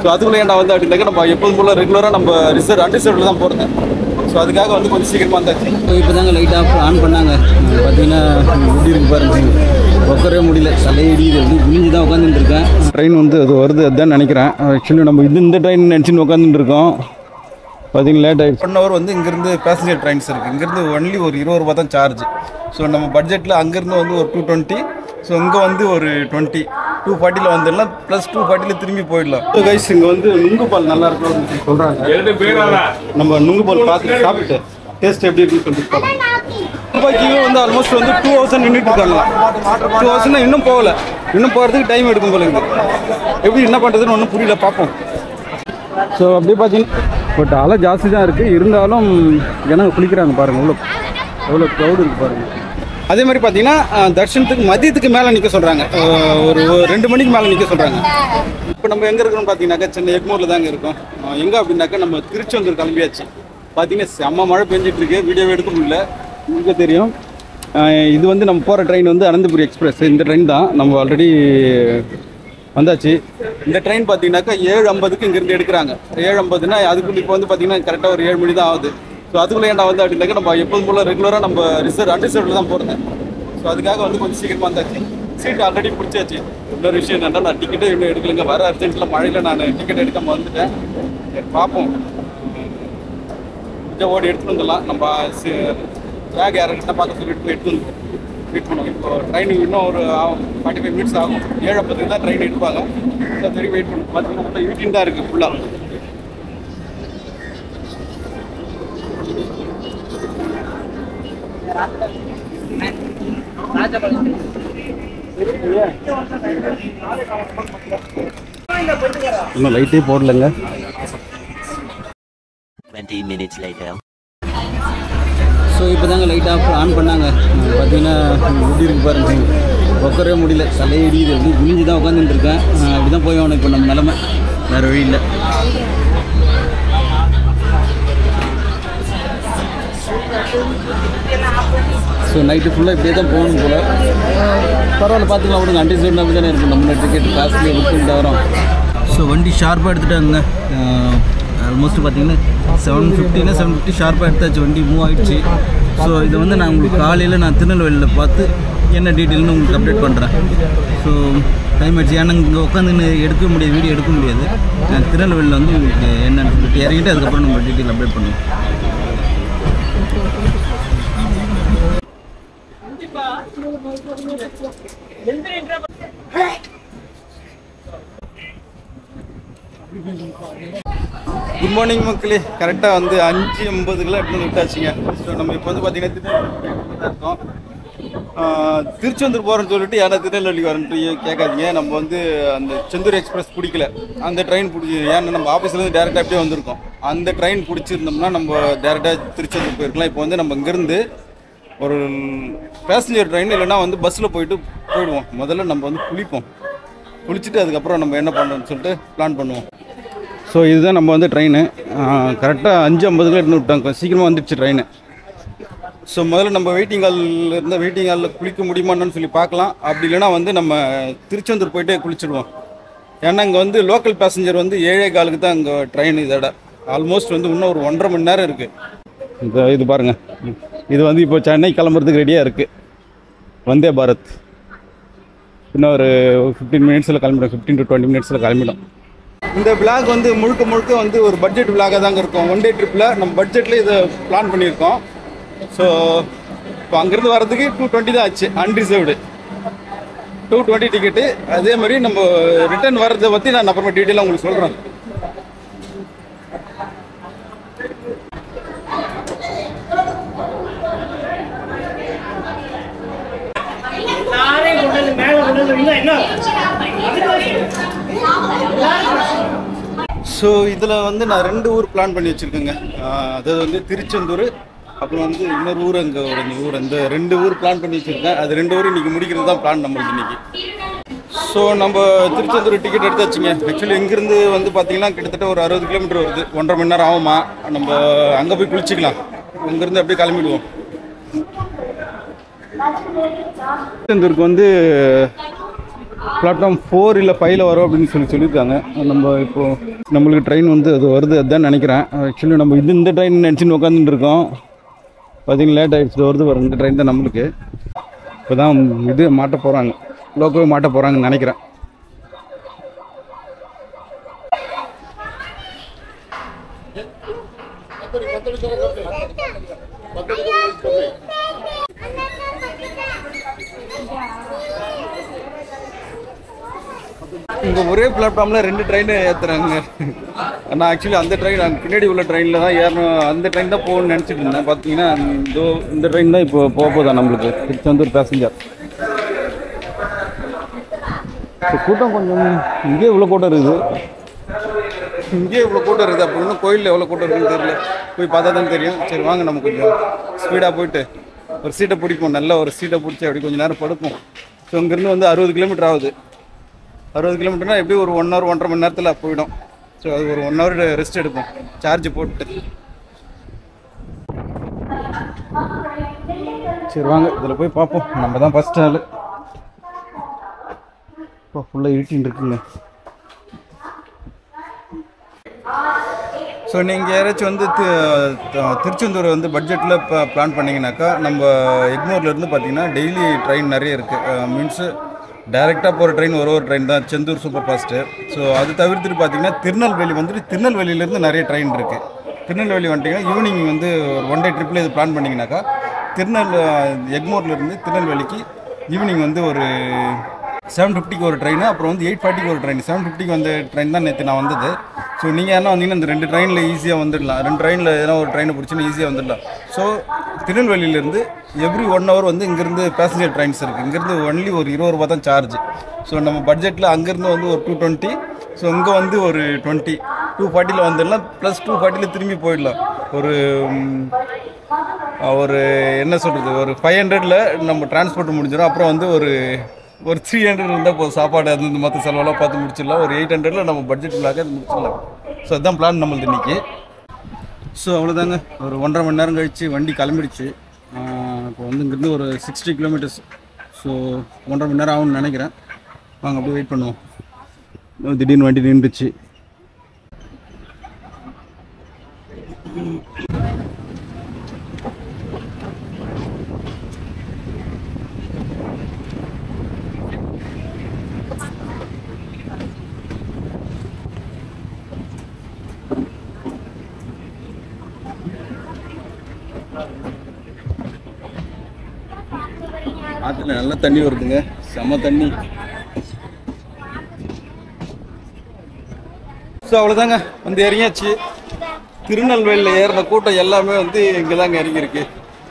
So அதுக்குள்ளே ஏன்டா வந்து அப்படின்னாக்க நம்ம எப்போதும் போல் ரெகுலராக நம்ம அன்ரிசர்வ்டில் தான் போகிறது. ஸோ அதுக்காக வந்து கொஞ்சம் சீக்கிரமாக வந்தாச்சு. இப்போ தாங்க லைட்டாக ஆன் பண்ணாங்க. பார்த்தீங்கன்னா எப்படி இருக்கு பாருங்க, உட்காரவே முடியல, தலையடிது வந்து குனிஞ்சு தான் உட்காந்துட்டு இருக்கேன். ட்ரெயின் வந்து அது வருது அதுதான் நினைக்கிறேன். ஆக்சுவலி நம்ம இந்த ட்ரெயின் நினச்சின்னு உட்காந்துட்டு இருக்கோம். பார்த்தீங்கன்னா லேட் ஆகிடுச்சு. 1 hour வந்து இங்கேருந்து பேசஞ்சர் ட்ரெயின்ஸ் இருக்குது. இங்கேருந்து ஒன்லி ஒரு 20 ரூபா தான் சார்ஜ். ஸோ நம்ம பட்ஜெட்டில் அங்கேருந்து வந்து ஒரு 220, ஸோ இங்கே வந்து ஒரு 20, 240 வந்துடலாம். ப்ளஸ் 240 திரும்பி போயிடலாம். ஸோ கைஸ் இங்கே வந்து நுங்கு பால் நல்லா இருக்கும் அப்படின்னு சொல்கிறாங்க. நம்ம நுங்கு பால் பார்த்து சாப்பிட்டு டேஸ்ட் எப்படி இருக்குன்னு சொல்லிட்டு ரூபாய்க்கு வந்து ஆல்மோஸ்ட் வந்து 2000 நின்றுட்டு இருக்காங்க. 2000 இன்னும் போகல, இன்னும் போகிறதுக்கு டைம் எடுக்கும் போல இருக்குது. எப்படி என்ன பண்ணுறதுன்னு ஒன்றும் புரியல, பார்ப்போம். ஸோ அப்படியே பார்த்தீங்கன்னா பட் அலை ஜாஸ்தி தான் இருக்குது. இருந்தாலும் ஜனங்க குளிக்கிறாங்க பாருங்கள், எவ்வளோ க்ரௌடு இருக்குது பாருங்கள். அதே மாதிரி பார்த்தீங்கன்னா தர்ஷனத்துக்கு மதியத்துக்கு மேலே நிற்க சொல்கிறாங்க. ஒரு 2 மணிக்கு மேலே நிற்க சொல்கிறாங்க. இப்போ நம்ம எங்கே இருக்கோம்னு பார்த்தீங்கன்னாக்கா சென்னை எக்மோரில் தாங்க இருக்கோம். எங்கே அப்படின்னாக்கா நம்ம திருச்செந்தூர் கிளம்பியாச்சு. பார்த்தீங்கன்னா செம்ம மழை பெஞ்சிட்ருக்கு, வீடியோவே எடுக்க முடியல, உங்களுக்கு தெரியும். இது வந்து நம்ம போகிற ட்ரெயின் வந்து அனந்தபுரி எக்ஸ்பிரஸ். இந்த ட்ரெயின் தான் நம்ம ஆல்ரெடி வந்தாச்சு. இந்த ட்ரெயின் பார்த்தீங்கன்னாக்கா 7:50க்கு இங்கேருந்து எடுக்கிறாங்க. 7:50னா அதுக்குள்ளே இப்போ வந்து பார்த்தீங்கன்னா கரெக்டாக ஒரு 7 மணி தான் ஆகுது. ஸோ அதுக்குள்ளே ஏன்டா வந்து அப்படின்னாக்கா நம்ம எப்போதும் போல் ரெகுலராக நம்ம அன்ரிசர்வ்டில் தான் போகிறது. ஸோ அதுக்காக வந்து கொஞ்சம் சீக்கிரமாக வந்தாச்சு. சீட் ஆல்ரெடி பிடிச்சாச்சு. இன்னொரு விஷயம் என்னென்னா நான் டிக்கெட்டே இன்னும் எடுக்கலைங்க. வர அர்ஜென்ட்டில் மழையில் நான் டிக்கெட் எடுக்காமல் வந்துட்டேன். பார்ப்போம், கொஞ்சம் ஓடி எடுத்துகிட்டு வந்துடலாம். நம்ம பேக் யாருக்கிட்ட பார்க்க சொல்லிட்டு எடுத்து வெயிட் பண்ணுவோம். இப்போ ட்ரெயின் இன்னும் ஒரு 45 மினிட்ஸ் ஆகும். 7:50 தான் ட்ரெயின் எடுப்பாங்க. ஸோ சரி வெயிட் பண்ணுவோம். பார்த்தீங்கன்னா யூடின் தான் இருக்குது ஃபுல்லாக. இன்னும் லைட்டே போடலைங்க. 20 minutes later. ஸோ இப்போ தாங்க லைட்டாக ஆன் பண்ணாங்க. பார்த்தீங்கன்னா எப்படி இருக்கு பாருங்க, உட்காரவே முடியல, தலையடிது எப்படி குனிஞ்சு தான் உட்காந்துட்டு இருக்கேன். அப்படி தான் போய் இப்போ நம்ம நிலமை, வேறு வழி இல்லை. ஸோ நைட்டு ஃபுல்லாக இப்படியே தான் போகணும் போல். பரவாயில்ல, பார்த்துக்கலாம் விடுங்க. அன்ரிசர்வ்டு அப்படி தானே இருக்கும். நம்மளோட டிக்கெட் காஸ்ட்லியாக புக் பண்ணிட்டு வரோம். ஸோ வண்டி ஷார்ப்பாக எடுத்துட்டாங்க. ஆல்மோஸ்ட் பார்த்தீங்கன்னா 750 ஷார்ப்பாக எடுத்தாச்சு. வண்டி மூவ் ஆகிடுச்சு. ஸோ இதை வந்து நான் உங்களுக்கு காலையில் நான் திருநெல்வேலியில் பார்த்து என்ன டீட்டெயில்னு உங்களுக்கு அப்டேட் பண்ணுறேன். ஸோ டைம் ஆகிடுச்சு. ஏன்னா இங்கே உட்காந்து எடுக்க முடியாது, வீடியோ எடுக்க முடியாது. நான் திருநெல்வேலியில் வந்து உங்களுக்கு என்னென்னு சொல்லிட்டு இறங்கிட்டு அதுக்கப்புறம் நம்ம டீட்டெயில் அப்டேட் பண்ணுவோம். குட் மார்னிங் மக்களே. கரெக்டாக வந்து 5:50 எடுத்து விட்டாச்சுங்க. ஸோ நம்ம இப்போ வந்து பார்த்தீங்கன்னா இருக்கோம். திருச்செந்தூர் போகிறோன்னு சொல்லிட்டு யாரா திருநெல்வேலிக்கு வரன்ட்டு கேட்காதீங்க. நம்ம வந்து அந்த செந்தூர் எக்ஸ்பிரஸ் பிடிக்கல, அந்த ட்ரெயின் பிடிச்சி. ஏன்னா நம்ம ஆஃபீஸ்லேருந்து டேரெக்டாக அப்படியே வந்திருக்கோம். அந்த ட்ரெயின் பிடிச்சிருந்தோம்னா நம்ம டேரெக்டாக திருச்செந்தூர் போயிருக்கலாம். இப்போ வந்து நம்ம இங்கேருந்து ஒரு பேசஞ்சர் ட்ரெயின் இல்லைன்னா வந்து பஸ்ஸில் போயிடுவோம். முதல்ல நம்ம வந்து குளிச்சுட்டு அதுக்கப்புறம் நம்ம என்ன பண்ணுறோம்னு சொல்லிட்டு பிளான் பண்ணுவோம். ஸோ இதுதான் நம்ம வந்து ட்ரெயின். கரெக்டாக 5:50 எடுத்து விட்டாங்க. சீக்கிரமாக வந்துடுச்சு ட்ரெயின். ஸோ முதல்ல நம்ம வெயிட்டிங் ஹாலில் குளிக்க முடியுமான்னு சொல்லி பார்க்கலாம். அப்படி இல்லைனா வந்து நம்ம திருச்செந்தூர் போயிட்டே குளிச்சுடுவோம். ஏன்னா இங்கே வந்து லோக்கல் பேசஞ்சர் வந்து 7:15 தான் இங்கே ட்ரெயின். இதோட ஆல்மோஸ்ட் வந்து இன்னும் ஒரு 1.5 மணி நேரம் இருக்குது. இது பாருங்கள், இது வந்து இப்போ சென்னை கிளம்புறதுக்கு ரெடியாக இருக்குது. வந்தே பாரத் இன்னும் ஒரு 15 மினிட்ஸில் கிளம்பிடும். 15 to 20 மினிட்ஸில் கிளம்பிடும். இந்த விளாக் வந்து முழுக்க வந்து ஒரு பட்ஜெட் விளாகாக தாங்க இருக்கும். 1 டே ட்ரிப்பில் நம்ம பட்ஜெட்டில் இதை பிளான் பண்ணியிருக்கோம். ஸோ இப்போ அங்கேருந்து வர்றதுக்கு 220 தான் ஆச்சு. Unreserved 220 ticket. அதே மாதிரி நம்ம ரிட்டர்ன் வர்றதை பற்றி நான் அப்புறமா டீட்டெயிலாக உங்களுக்கு சொல்கிறேன். ஸோ இதில் வந்து நான் 2 ஊர் பிளான் பண்ணி வச்சுருக்கேங்க. அதாவது வந்து திருச்செந்தூர், அப்புறம் வந்து இன்னொரு ஊர், அங்கே ஒரு ஊர். இந்த 2 ஊர் பிளான் பண்ணி வச்சுருக்கேன். அது 2 ஊர் இன்றைக்கி முடிக்கிறது தான் பிளான் நம்மளுக்கு இன்றைக்கி. ஸோ நம்ம திருச்செந்தூர் டிக்கெட் எடுத்தாச்சுங்க. ஆக்சுவலி இங்கேருந்து வந்து பார்த்திங்கன்னா கிட்டத்தட்ட ஒரு 60 கிலோமீட்டர் வருது. 1.5 மணி நேரம் ஆகுமா. நம்ம அங்கே போய் குளிச்சிக்கலாம். இங்கேருந்து அப்படியே கிளம்பிடுவோம். திருச்செந்தூருக்கு வந்து பிளாட்ஃபார்ம் 4 இல்லை 5 வரும் அப்படின்னு சொல்லியிருக்காங்க. நம்ம இப்போது நம்மளுக்கு ட்ரெயின் வந்து அது வருது அதுதான் நினைக்கிறேன். ஆக்சுவலி நம்ம இந்த ட்ரெயின் நினச்சின்னு உட்காந்துட்டு இருக்கோம். பார்த்தீங்கன்னா லேட் ஆகிடுச்சு, வருது வரும். இந்த ட்ரெயின் தான் நம்மளுக்கு இப்போ தான் இது மாட்ட போகிறாங்க, லோக்கவே மாட்ட போகிறாங்கன்னு நினைக்கிறேன். இங்கே ஒரே பிளாட்ஃபார்மில் 2 ட்ரெயின் ஏற்றுறாங்க. நான் ஆக்சுவலி அந்த ட்ரெயின் அங்கே பின்னாடி உள்ள ட்ரெயினில் தான் ஏறணும், அந்த ட்ரெயின் தான் போகணும்னு நினச்சிட்டு இருந்தேன். பார்த்தீங்கன்னா இந்த ட்ரெயின் தான் இப்போ போகுதா நம்மளுக்கு திருச்செந்தூர் பேசஞ்சர். கூட்டம் கொஞ்சம் இங்கே இவ்வளோ கூட்டம் இருக்குது, இங்கே இவ்வளோ கூட்டம் இருக்குது. அப்போ இன்னும் கோயிலில் எவ்வளோ கூட்டம் இருக்குன்னு தெரியல, போய் பார்த்தா தான் தெரியும். சரி வாங்க, நம்ம கொஞ்சம் ஸ்பீடாக போயிட்டு ஒரு சீட்டை பிடிப்போம், நல்ல ஒரு சீட்டை பிடிச்சி அப்படி கொஞ்சம் நேரம் படுப்போம். ஸோ இங்கேருந்து வந்து 60 கிலோமீட்டர் ஆகுது. 60 கிலோமீட்டர்னால் எப்படி ஒரு 1 ஹவர் 1.5 மணி நேரத்தில் போயிடும். ஸோ அது ஒரு 1 ஹவர் ரெஸ்ட் எடுப்போம் சார்ஜ் போட்டு. சரி வாங்க, இதில் போய் பார்ப்போம். நம்ம தான் ஃபஸ்ட் ஆள். இப்போ ஃபுல்லாக இருட்டின்னு இருக்குங்க. ஸோ நீங்கள் யாராச்சும் வந்து திருச்செந்தூர் வந்து பட்ஜெட்டில் இப்போ பிளான் பண்ணிங்கனாக்கா, நம்ம எக்மோர்லேருந்து பார்த்தீங்கன்னா டெய்லி ட்ரெயின் நிறைய இருக்குது. மீன்ஸு டைரெக்டாக போகிற ட்ரெயின் ஒரு ட்ரெயின் தான், செந்தூர் சூப்பர் ஃபாஸ்ட்டு. ஸோ அது தவிர்த்துட்டு பார்த்தீங்கன்னா திருநெல்வேலி வந்துட்டு திருநெல்வேலியிலேருந்து நிறைய ட்ரெயின் இருக்குது. திருநெல்வேலி வந்துட்டிங்கன்னா ஈவினிங் வந்து ஒரு 1 டே ட்ரிப்பில் இது பிளான் பண்ணிங்கனாக்கா, எக்மோர்லேருந்து திருநெல்வேலிக்கு ஈவினிங் வந்து ஒரு 7:50க்கு ஒரு ட்ரெயின், அப்புறம் வந்து 8:40க்கு ஒரு ட்ரெயின். 7:50க்கு வந்த ட்ரெயின் தான் நேற்று நான் வந்தது. ஸோ நீங்கள் என்ன வந்தீங்கன்னா இந்த 2 ட்ரெயினில் ஈஸியாக வந்துடலாம். 2 ட்ரெயினில் எதனா ஒரு ட்ரெயினை பிடிச்சின்னா ஈஸியாக வந்துடலாம். ஸோ திருநெல்வேலியிலேருந்து எவ்ரி 1 ஹவர் வந்து இங்கேருந்து பேசஞ்சர் ட்ரெயின்ஸ் இருக்குது. இங்கேருந்து ஒன்லி ஒரு 20 ரூபா தான் சார்ஜ். ஸோ நம்ம பட்ஜெட்டில் அங்கேருந்து வந்து ஒரு 220, ஸோ இங்கே வந்து ஒரு 20, 240 வந்துடலாம். ப்ளஸ் 240 திரும்பி போயிடலாம். ஒரு என்ன சொல்கிறது, ஒரு 500 நம்ம டிரான்ஸ்போர்ட் முடிஞ்சிடும். அப்புறம் வந்து ஒரு 300 இருந்தால் போதும், சாப்பாடு அது இந்த மற்ற செலவெல்லாம் பார்த்து முடிச்சிடலாம். ஒரு 800 நம்ம பட்ஜெட்டுக்குள்ளாக அது முடிச்சிடலாம். ஸோ அதுதான் பிளான் நம்மளுக்கு இன்றைக்கி. ஸோ அவ்வளோதாங்க, ஒரு 1.5 மணி நேரம் கழித்து வண்டி கிளம்பிடுச்சு. இப்போ வந்து இங்கேருந்து ஒரு 60 கிலோமீட்டர்ஸ். ஸோ 1.5 மணி நேரம் ஆகும்னு நினைக்கிறேன். வாங்க அப்படியே வெயிட் பண்ணுவோம். திடீர்னு வண்டி நின்றுச்சு. ஆற்றுல நல்லா தண்ணி வருதுங்க, செம்ம தண்ணி. ஸோ அவ்வளோதாங்க, வந்து இறங்கியாச்சு. திருநெல்வேலியில் ஏறின கூட்டம் எல்லாமே வந்து இங்கே தாங்க இறங்கியிருக்கு.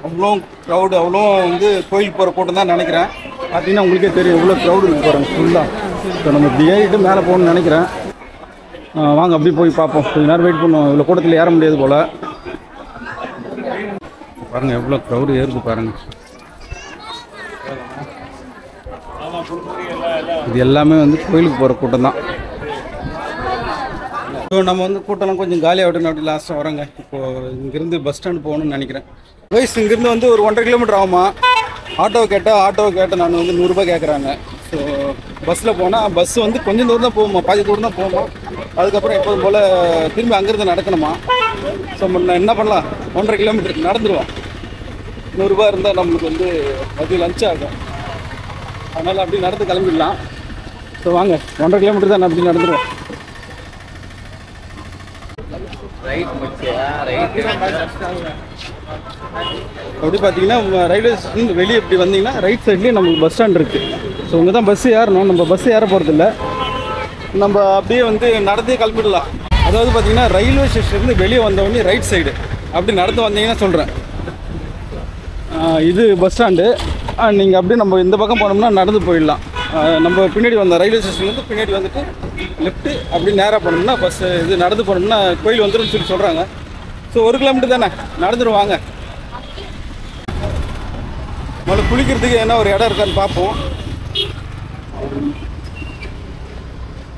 அவ்வளோ க்ரௌடு, அவ்வளோ வந்து கோயிலுக்கு போகிற கூட்டம் தான் நினைக்கிறேன். பார்த்தீங்கன்னா உங்களுக்கே தெரியும் எவ்வளோ க்ரௌடு இருக்கு பாருங்க ஃபுல்லாக. ஸோ நம்ம இப்படி ஏறிட்டு மேலே போகணும்னு நினைக்கிறேன். வாங்க அப்படி போய் பார்ப்போம். கொஞ்சம் நேரம் வெயிட் பண்ணுவோம். இவ்வளோ கூட்டத்தில் ஏற முடியாது போல். பாருங்கள் எவ்வளோ க்ரௌடு ஏறுது பாருங்கள். இது எல்லாமே வந்து கோயிலுக்கு போகிற கூட்டம் தான். ஸோ நம்ம வந்து கூட்டம்லாம் கொஞ்சம் காலியாக விட்டணும். அப்படி லாஸ்ட்டாக வரோங்க. இப்போது இங்கேருந்து பஸ் ஸ்டாண்டு போகணும்னு நினைக்கிறேன். வயசு இங்கேருந்து வந்து ஒரு 1.5 கிலோமீட்டர் ஆகுமா. ஆட்டோவை கேட்டேன், நான் வந்து 100 ரூபா கேட்குறாங்க. ஸோ பஸ்ஸில் போனால் பஸ் வந்து கொஞ்சம் தூரம் தான் போகுமா, பாதி தூரம் தான் போகுமா. அதுக்கப்புறம் எப்போதும் போல் திரும்பி அங்கேருந்து நடக்கணுமா. ஸோ நான் என்ன பண்ணலாம், 1.5 கிலோமீட்டருக்கு நடந்துடுவோம். 100 ரூபா இருந்தால் நம்மளுக்கு வந்து மதியம் லஞ்ச் ஆகும். அதனால் அப்படி நடந்து கிளம்பிடலாம். ஸோ வாங்க, 1.5 கிலோமீட்டர் தான் அப்படி நடந்துடுவோம். அப்படி பார்த்தீங்கன்னா ரயில்வே ஸ்டேஷன் வெளியே இப்படி வந்தீங்கன்னா ரைட் சைட்லேயே நம்மளுக்கு பஸ் ஸ்டாண்ட் இருக்குது. ஸோ இங்கே தான் பஸ்ஸு ஏறணும். நம்ம பஸ்ஸு ஏற போகிறதில்ல, நம்ம அப்படியே வந்து நடந்தே கிளம்பிடலாம். அதாவது பார்த்தீங்கன்னா ரயில்வே ஸ்டேஷன்லேருந்து வெளியே வந்தவொடனே ரைட் சைடு அப்படி நடந்து வந்தீங்கன்னா சொல்கிறேன், இது பஸ் ஸ்டாண்டு. நீங்கள் அப்படியே நம்ம இந்த பக்கம் போனோம்னா நடந்து போயிடலாம். நம்ம பின்னாடி வந்த ரயில்வே ஸ்டேஷன்லேருந்து பின்னாடி வந்துட்டு லெஃப்ட்டு அப்படி நேராக போனோம்னா பஸ்ஸு இது நடந்து போனோம்னா கோயில் வந்துடும் சொல்லி சொல்கிறாங்க. ஸோ 1 கிலோமீட்டர் தானே, நடந்துருவாங்க. முதல்ல குளிக்கிறதுக்கு என்ன ஒரு இடம் இருக்கான்னு பார்ப்போம்.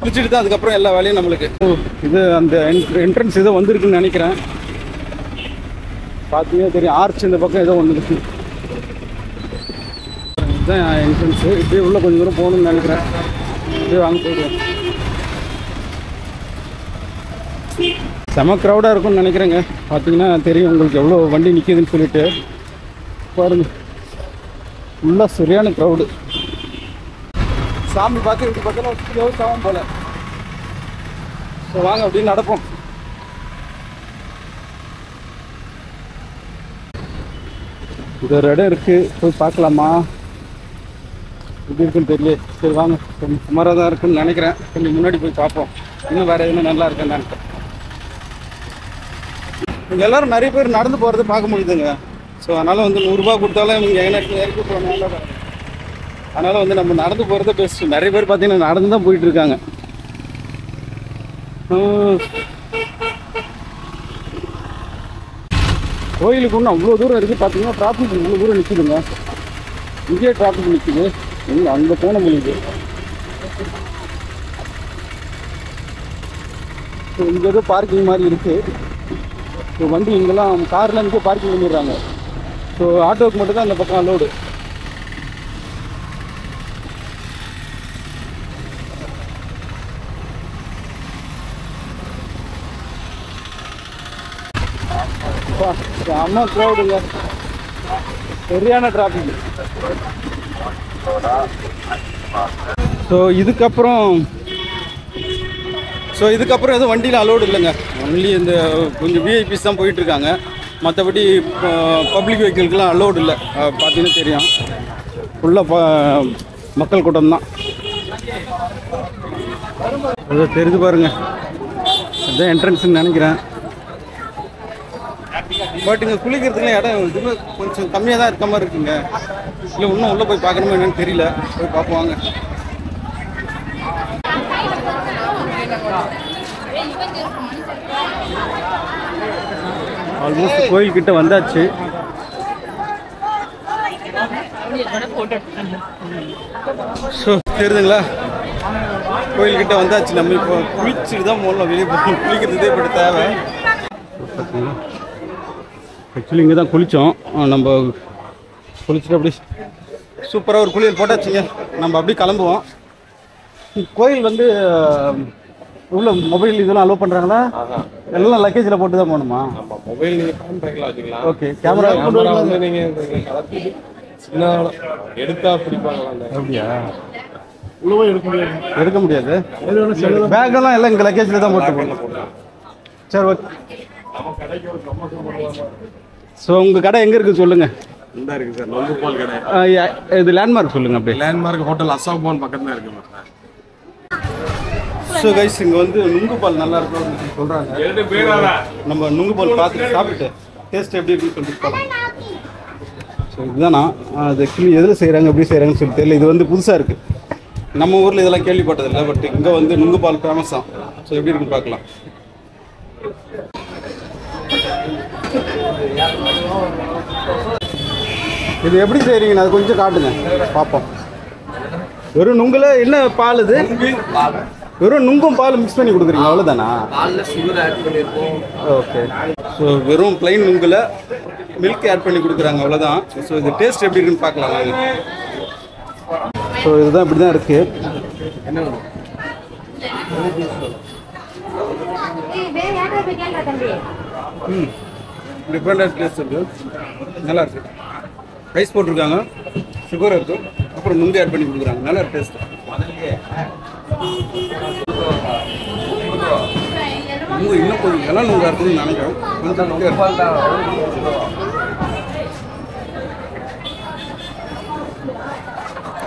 குளிச்சுட்டு தான் அதுக்கப்புறம் எல்லா வேலையும் நம்மளுக்கு. இது அந்த என்ட்ரன்ஸ் ஏதோ வந்திருக்குன்னு நினைக்கிறேன். பார்த்தீங்கன்னா தெரியும், ஆர்ச் இந்த பக்கம் ஏதோ ஒன்று இருக்குது. இதுதான் என்ட்ரன்ஸு. இப்படியே உள்ள கொஞ்சம் தூரம் போகணும்னு நினைக்கிறேன். அப்படியே வாங்க போயிடுவோம். செம க்ரௌடாக இருக்கும்னு நினைக்கிறேங்க. பார்த்தீங்கன்னா தெரியும் உங்களுக்கு எவ்வளோ வண்டி நிற்கிதுன்னு சொல்லிட்டு. பாருங்க ஃபுல்லாக சரியான க்ரௌடு. சாமி பார்த்து இப்படி பார்த்தா ஒரு 2 hours ஆகும் போல். ஸோ வாங்க அப்படின்னு நடப்போம். இது ஒரு இடம் இருக்குது, போய் பார்க்கலாமா? எப்படி இருக்குன்னு தெரியல. சரி வாங்க, கொஞ்சம் சுமாராக தான் இருக்குன்னு நினைக்கிறேன். கொஞ்சம் முன்னாடி போய் பார்ப்போம், இன்னும் வேறு எதுவும் நல்லா இருக்குன்னு. இங்கே எல்லோரும் நிறைய பேர் நடந்து போகிறது பார்க்க முடியுதுங்க. ஸோ அதனால் வந்து 100 ரூபா கொடுத்தாலும் இங்கே எங்கே இறக்கி போனால அதனால் வந்து நம்ம நடந்து போகிறத பெஸ்ட்டு. நிறைய பேர் பார்த்தீங்கன்னா நடந்து தான் போயிட்டுருக்காங்க. கோயிலுக்கு ஒன்றும் அவ்வளோ தூரம் இருக்குது. பார்த்தீங்கன்னா டிராஃபிக் இவ்வளோ தூரம் நிற்கிதுங்க. இங்கேயே டிராஃபிக் நிற்கிது. எங்கே அங்கே போன முடியுது. ஸோ இங்கே ஏதோ பார்க்கிங் மாதிரி இருக்குது. ஸோ வண்டி இங்கெல்லாம் காரில் இங்கே பார்க்கிங் பண்ணிடுறாங்க. ஸோ ஆட்டோவுக்கு மட்டும் தான் அந்த பக்கம் அலோடு. செம்ம க்ரௌடுங்க, சரியான டிராஃபிக். ஸோ இதுக்கப்புறம் எதுவும் வண்டியில் அலோடு இல்லைங்க. ஒன்லி இந்த கொஞ்சம் விஐபிஸ் தான் போயிட்டுருக்காங்க. மற்றபடி பப்ளிக் வெஹிக்கிள்க்கெலாம் அலோடு இல்லை. பார்த்தீங்கன்னா தெரியும், ஃபுல்லாக மக்கள் கூட்டம் தான். அது தெரிஞ்சு பாருங்கள், அதுதான் என்ட்ரன்ஸ்ன்னு நினைக்கிறேன். பட் இங்கே குளிக்கிறதுக்குலாம் இடம் இதுவுமே கொஞ்சம் கம்மியாக தான் இருக்க மாதிரி இருக்குங்க. இல்லை இன்னும் உள்ளே போய் பார்க்கணுமா என்னன்னு தெரியல. போய் பார்ப்போம். ஆல்மோஸ்ட் கோயில்கிட்ட வந்தாச்சு. ஸோ தெரியுதுங்களா, கோயில்கிட்ட வந்தாச்சு. நம்ம இப்போ குளிச்சுட்டு தான் முதல்ல வெளியே போகணும். குளிக்கிறதே இப்படி தேவை. பார்த்தீங்களா, ஆக்சுவலி இங்கே தான் குளித்தோம். நம்ம குளிச்சுட்டு அப்படி சூப்பராக ஒரு குளியல் போட்டாச்சுங்க. நம்ம அப்படியே கிளம்புவோம். கோயில் வந்து உள்ள மொபைல் இதெல்லாம் அலோவ் பண்ணுறாங்களா? எல்லாம் லக்கேஜில் போட்டு தான் போகணுமா? மொபைல் நீங்கள் வச்சுக்கலாம். ஓகே, கேமரா வந்து நீங்கள் சின்ன எடுத்தா பிடிப்பாங்களா? அப்படியா? எடுக்க முடியாது. பேக்கெல்லாம் எல்லாம் இங்கே லக்கேஜில் தான் போட்டு போகணும். சரி ஓகே. ஸோ உங்கள் கடை எங்கே இருக்குது சொல்லுங்கள். இந்த இருக்குது சார், நொங்குபால் கடை. இது லேண்ட்மார்க் சொல்லுங்கள். அப்படியே லேண்ட்மார்க் ஹோட்டல் அசோக்பான் பக்கத்தில் இருக்குது சார். ஸோ கைஸ், இங்கே வந்து நுங்குபால் நல்லா இருக்கும் சொல்கிறாங்க. நம்ம நுங்குபால் பார்த்துட்டு சாப்பிட்டு டேஸ்ட் எப்படி இருக்குன்னு சொல்லிட்டு பார்க்கலாம். ஸோ இதுதானா அது ஆக்சுவலி எதில் செய்கிறாங்க, எப்படி செய்கிறாங்கன்னு சொல்லி தெரியல. இது வந்து புதுசாக இருக்குது. நம்ம ஊரில் இதெல்லாம் கேள்விப்பட்டதில்லை. பட் இங்கே வந்து நுங்குபால் ஃபேமஸ் தான். ஸோ எப்படி இருக்குன்னு பார்க்கலாம். இது எப்படி செய்கிறீங்கன்னு அது கொஞ்சம் காட்டுங்க பார்ப்போம். வெறும் நுங்குல என்ன பால்? இது வெறும் நுங்கும் பால் மிக்ஸ் பண்ணி கொடுக்குறீங்க, அவ்வளோதானா? ஓகே. ஸோ வெறும் பிளைன் நுங்குல மில்க் ஆட் பண்ணி கொடுக்குறாங்க, அவ்வளோதான். ஸோ இது டேஸ்ட் எப்படி இருக்குன்னு பார்க்கலாம் வாங்க. ஸோ இதுதான் இப்படி தான் இருக்குது. டிஃப்ரெண்டாக டேஸ்ட் இருக்குது, நல்லா இருக்குது. ரைஸ் போட்டிருக்காங்க, சுகர் இருக்குது, அப்புறம் நுங்கு ஆட் பண்ணி கொடுக்குறாங்க, நல்லா டேஸ்ட்டு. நுங்கு இன்னும் கொஞ்சம் எல்லாம் நுங்காக இருக்குதுன்னு நினைக்கிறேன். கொஞ்சம் நுங்கு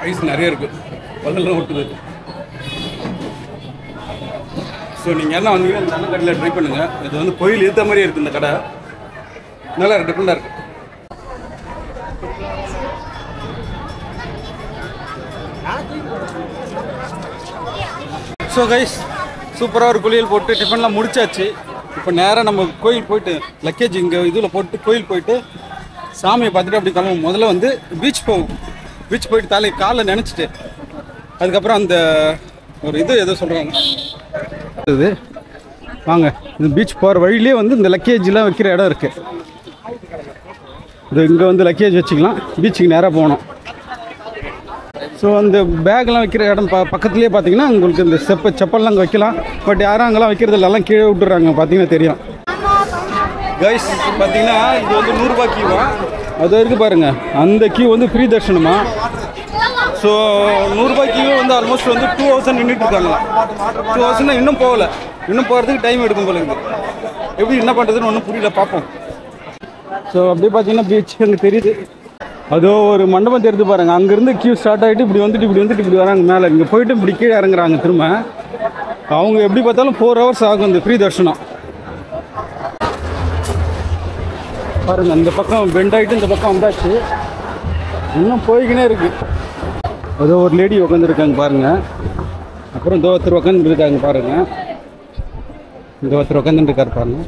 ரைஸ் நிறைய இருக்குது, பல்லெல்லாம் ஒட்டுது. ஸோ நீங்கள் என்ன வந்தீங்கன்னா இந்த அண்ணன் கடையில் ட்ரை பண்ணுங்கள். இது வந்து கோயில் ஏற்ற மாதிரியே இருக்குது இந்த கடை, நல்லா இருக்குது, டிஃப்ரெண்டாக இருக்குது. ஸோ கைஸ், சூப்பராக ஒரு குளியல் போட்டு டிஃபன்லாம் முடிச்சாச்சு. இப்போ நேராக நம்ம கோயில் போயிட்டு லக்கேஜ் இங்கே இதில் போட்டு கோயில் போயிட்டு சாமியை பார்த்துட்டு அப்படி கிளம்பும். முதல்ல வந்து பீச் போகும். பீச் போயிட்டு காலை நினச்சிட்டு அதுக்கப்புறம் அந்த ஒரு இது எதோ சொல்கிறாங்க இது வாங்க. இந்த பீச் போகிற வழியிலே வந்து இந்த லக்கேஜ்லாம் வைக்கிற இடம் இருக்குது. இது இங்கே வந்து லக்கேஜ் வச்சுக்கலாம். பீச்சுக்கு நேராக போகணும். ஸோ அந்த பேக்லாம் வைக்கிற இடம் பக்கத்துலேயே பார்த்தீங்கன்னா உங்களுக்கு இந்த செப்பல்லாம் அங்கே வைக்கலாம். பட் யாரும் அங்கெல்லாம் வைக்கிறது இல்லை, எல்லாம் கீழே விட்டுறாங்க. பார்த்தீங்கன்னா தெரியும் கைஸ். பார்த்தீங்கன்னா இது வந்து 100 ரூபாய் கியூவா, அது இருக்குது பாருங்கள். அந்த கியூ வந்து ஃப்ரீ தர்ஷனமா. ஸோ 100 ரூபாய் கியூ வந்து ஆல்மோஸ்ட் வந்து 2000 நின்றுட்டு இருக்காங்களா. 2000 இன்னும் போகலை, இன்னும் போகிறதுக்கு டைம் எடுக்கும் போல இருக்குது. எப்படி என்ன பண்ணுறதுன்னு ஒன்றும் புரியல, பார்ப்போம். ஸோ அப்படியே பார்த்தீங்கன்னா பீச் அங்கே தெரியுது. அதோ ஒரு மண்டபம் தெரிஞ்சு பாருங்கள். அங்கேருந்து கியூ ஸ்டார்ட் ஆகிட்டு இப்படி வந்துட்டு இப்படி வராங்க மேலே. இங்கே போயிட்டு இப்படி கீழே இறங்குறாங்க திரும்ப. அவங்க எப்படி பார்த்தாலும் 4 hours ஆகும் இந்த ஃப்ரீ தர்ஷனம். பாருங்கள் இந்த பக்கம் பெண்ட் ஆகிட்டு இந்த பக்கம் வந்தாச்சு, இன்னும் போய்கினே இருக்குது. அதோ ஒரு லேடி உட்காந்துருக்காங்க பாருங்கள். அப்புறம் இந்த ஒருத்தர் உட்காந்துருக்காங்க பாருங்கள். இந்த ஒருத்தர் உட்காந்துருக்காரு பாருங்கள்.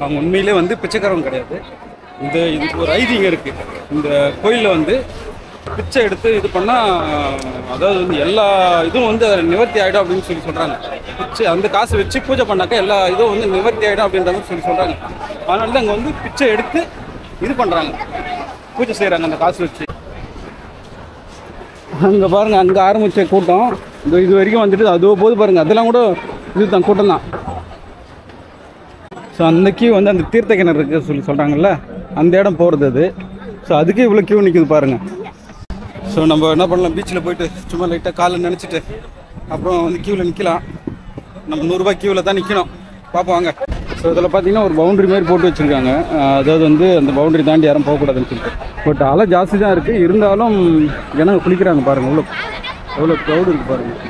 அவங்க உண்மையிலே வந்து பிச்சைக்காரவங்க கிடையாது. இதுக்கு ஒரு ஐதீகம் இருக்குது. இந்த கோயிலில் வந்து பிச்சை எடுத்து இது பண்ணால், அதாவது வந்து எல்லா இதுவும் வந்து நிவர்த்தி ஆகிடும் அப்படின்னு சொல்கிறாங்க. பிச்சை அந்த காசு வச்சு பூஜை பண்ணாக்கா எல்லா இதுவும் வந்து நிவர்த்தி ஆகிடும் அப்படின்ற மாதிரி சொல்கிறாங்க. அதனால தான் அங்கே வந்து பிச்சை எடுத்து இது பண்ணுறாங்க, பூஜை செய்கிறாங்க அந்த காசு வச்சு. அங்கே பாருங்கள், அங்கே ஆரம்பித்த கூட்டம் இது வரைக்கும் வந்துட்டு அதோ போது பாருங்கள். அதெல்லாம் கூட இது தான் கூட்டம் தான். ஸோ அந்த கியூ வந்து அந்த தீர்த்த கிணறு இருக்குது சொல்கிறாங்கல்ல, அந்த இடம் போகிறது அது. ஸோ அதுக்கே இவ்வளோ கியூ நிற்குது பாருங்கள். ஸோ நம்ம என்ன பண்ணலாம், பீச்சில் போயிட்டு சும்மா லைட்டாக காலில் நினச்சிட்டு அப்புறம் வந்து கியூவில் நிற்கலாம். நம்ம 100 ரூபாய் கியூவில் தான் நிற்கணும். பார்ப்போம் வாங்க. ஸோ இதில் பார்த்தீங்கன்னா ஒரு பவுண்டரி மாதிரி போட்டு வச்சுருக்காங்க. அதாவது வந்து அந்த பவுண்டரி தாண்டி யாரும் போகக்கூடாதுன்னு சொல்லிட்டு. பட் அலை ஜாஸ்தி தான் இருக்குது, இருந்தாலும் ஜனங்க குளிக்கிறாங்க பாருங்கள். எவ்வளோ க்ரௌடு இருக்குது பாருங்கள்.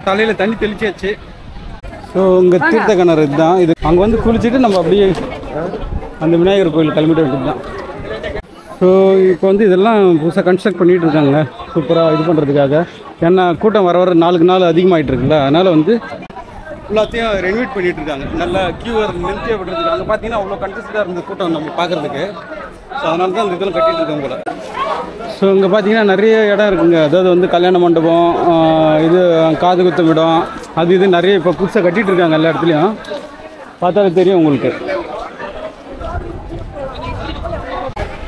தலையில் தண்ணி தெளிச்சாச்சு. ஸோ இங்கே தீர்த்த கிணறு இதுதான். இது அங்கே வந்து குளிச்சுட்டு நம்ம அப்படியே அந்த விநாயகர் கோயில் கிளம்பிட்டு வேண்டியது தான். ஸோ இப்போ வந்து இதெல்லாம் புதுசாக கன்ஸ்ட்ரக்ட் பண்ணிகிட்டு இருக்காங்க சூப்பராக இது பண்ணுறதுக்காக. ஏன்னா கூட்டம் வர வர நாளுக்கு நாள் அதிகமாகிட்டு இருக்குல்ல, அதனால் வந்து எல்லாத்தையும் ரெனோவேட் பண்ணிகிட்டு இருக்காங்க. நல்லா கியூ நிறுத்தியே விட்டுறதுக்கு. அங்கே பார்த்தீங்கன்னா அவ்வளோ கன்சஸ்டாக இருந்த கூட்டம் நம்ம பார்க்குறதுக்கு. ஸோ அதனால தான் அந்த இதெல்லாம் கட்டிகிட்டு இருக்காங்க போல. ஸோ இங்கே பார்த்தீங்கன்னா நிறைய இடம் இருக்குங்க. அதாவது வந்து கல்யாண மண்டபம், இது காது குத்தும் இடம், அது இது நிறைய இப்போ புதுசாக கட்டிகிட்டு இருக்காங்க எல்லா இடத்துலையும். பார்த்தாலே தெரியும் உங்களுக்கு.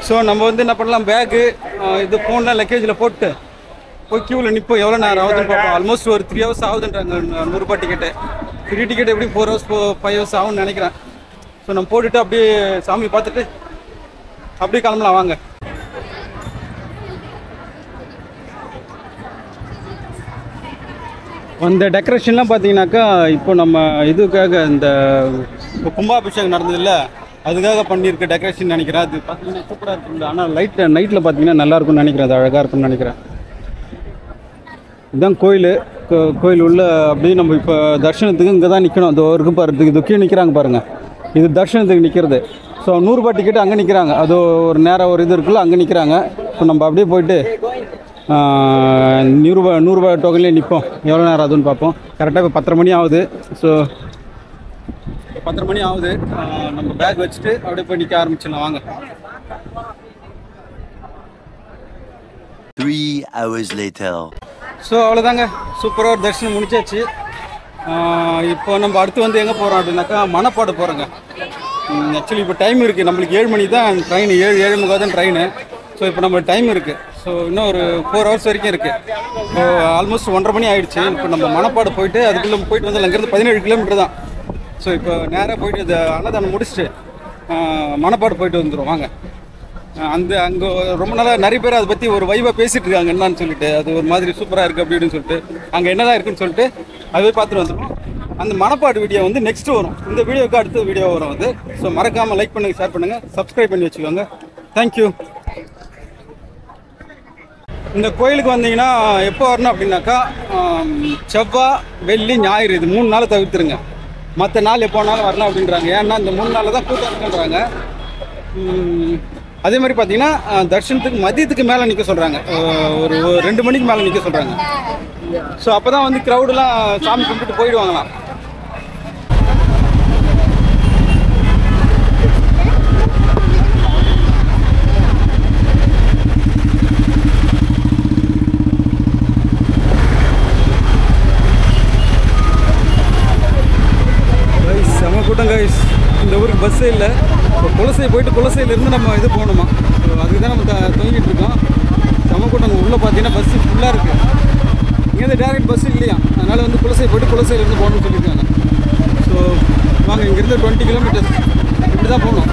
ஸோ நம்ம வந்து என்ன பண்ணலாம், பேக்கு இது ஃபோன்லாம் லக்கேஜில் போட்டு போய் க்யூவில் நிற்போம். எவ்வளோ நேரம் ஆகுதுன்னு பார்ப்போம். ஆல்மோஸ்ட் ஒரு 3 hours ஆகுதுன்றாங்க 100 ரூபாய் டிக்கெட்டு. ஃப்ரீ டிக்கெட் எப்படி 4 hours 5 hours ஆகும்னு நினைக்கிறேன். ஸோ நம்ம போட்டுட்டு அப்படியே சாமி பார்த்துட்டு அப்படியே கிளம்பலாம் வாங்க. அந்த டெக்கரேஷன்லாம் பார்த்தீங்கன்னாக்கா இப்போ நம்ம இதுக்காக இந்த கும்பாபிஷேகம் நடந்ததில்ல, அதுக்காக பண்ணியிருக்க டெக்கரேஷன் நினைக்கிறேன். அது பார்த்தீங்கன்னா சூப்பராக இருக்குங்க. ஆனால் நைட்டில் பார்த்தீங்கன்னா நல்லாயிருக்கும்னு நினைக்கிறேன். அது அழகாக இருக்கும்னு நினைக்கிறேன். இதுதான் கோயில் உள்ள அப்படியே நம்ம இப்போ தர்ஷனத்துக்கு இங்கே தான் நிற்கணும். அது ஒரு பாருறதுக்கு இது கீழே நிற்கிறாங்க பாருங்கள். இது தர்ஷனத்துக்கு நிற்கிறது. ஸோ 100 ரூபாய் டிக்கெட்டு அங்கே நிற்கிறாங்க. அது ஒரு நேரம் ஒரு இது இருக்குல்ல, அங்கே நிற்கிறாங்க. இப்போ நம்ம அப்படியே போயிட்டு 100 ரூபாய் டோக்கன்லேயே நிற்போம். எவ்வளோ நேரம் ஆகுதுன்னு பார்ப்போம். கரெக்டாக இப்போ 10:30 மணி ஆகுது. ஸோ 10:30 மணி ஆகுது. நம்ம பேக் வச்சுட்டு அப்படியே போய் நிற்க ஆரம்பிச்சிடலாம் வாங்க. 3 hours later. ஸோ அவ்வளோதாங்க, சூப்பராக ஒரு தரிசனம் முடிச்சாச்சு. இப்போ நம்ம அடுத்து வந்து எங்கே போகிறோம் அப்படின்னாக்கா மணப்பாடு போகிறோங்க. ஆக்சுவலி இப்போ டைம் இருக்குது. நம்மளுக்கு 7 மணி தான் ட்ரெயின், 7:45 தான் ட்ரெயின். ஸோ இப்போ நம்ம டைம் இருக்குது. ஸோ இன்னும் ஒரு 4 hours வரைக்கும் இருக்குது. ஸோ ஆல்மோஸ்ட் 1:30 மணி ஆகிடுச்சு. இப்போ நம்ம மணப்பாடு போயிட்டு அதுக்குள்ளே போயிட்டு வந்து அங்கேருந்து 17 கிலோமீட்டர் தான். ஸோ இப்போ நேராக போயிட்டு இந்த அன்னதானம் முடிச்சுட்டு மணப்பாடு போயிட்டு வந்துடும் வாங்க. அங்கே ரொம்ப நாளாக நிறைய பேர் அதை பற்றி ஒரு வைவாக பேசிகிட்டு இருக்காங்க என்னன்னு சொல்லிட்டு. அது ஒரு மாதிரி சூப்பராக இருக்குது அப்படின்னு சொல்லிட்டு, அங்கே என்னதான் இருக்குன்னு சொல்லிட்டு அதுவே பார்த்துட்டு வந்துடும். அந்த மணப்பாடு வீடியோ வந்து நெக்ஸ்ட் வரும். இந்த வீடியோவுக்கு அடுத்த வீடியோ வரும் அது. ஸோ மறக்காமல் லைக் பண்ணுங்கள், ஷேர் பண்ணுங்கள், சப்ஸ்கிரைப் பண்ணி வச்சுக்கோங்க. தேங்க்யூ. இந்த கோயிலுக்கு வந்தீங்கன்னா எப்போ வரணும் அப்படின்னாக்கா செவ்வாய், வெள்ளி, ஞாயிறு இது 3 நாள் தவிர்த்துருங்க. மற்ற நாள் எப்போ வேணாலும் வரலாம் அப்படின்றாங்க. ஏன்னா இந்த 3 நாளில் தான் கூட்டம் இருக்குன்றாங்க. அதே மாதிரி பார்த்தீங்கன்னா தர்ஷனத்துக்கு மதியத்துக்கு மேலே நிற்க சொல்கிறாங்க. ஒரு 2 மணிக்கு மேலே நிற்க சொல்கிறாங்க. ஸோ அப்போ தான் வந்து க்ரௌடெலாம் சாமி கும்பிட்டு போயிடுவாங்களாம். பஸ்ஸே இல்லை. இப்போ குலசை போயிட்டு குலசையிலேருந்து நம்ம இது போகணுமா. ஸோ அதுக்கு தான் நம்ம தொங்கிட்டு இருக்கோம். செமக்கூட்டம் அங்கே உள்ளே பார்த்தீங்கன்னா பஸ்ஸு ஃபுல்லாக இருக்குது. இங்கேருந்து டேரக்ட் பஸ் இல்லையா, அதனால் வந்து குலசை போய்ட்டு குலசையிலேருந்து போகணும்னு சொல்லியிருக்காங்க. ஸோ வாங்க, இங்கேருந்து 20 கிலோமீட்டர்ஸ் இப்படி தான் போகணும்.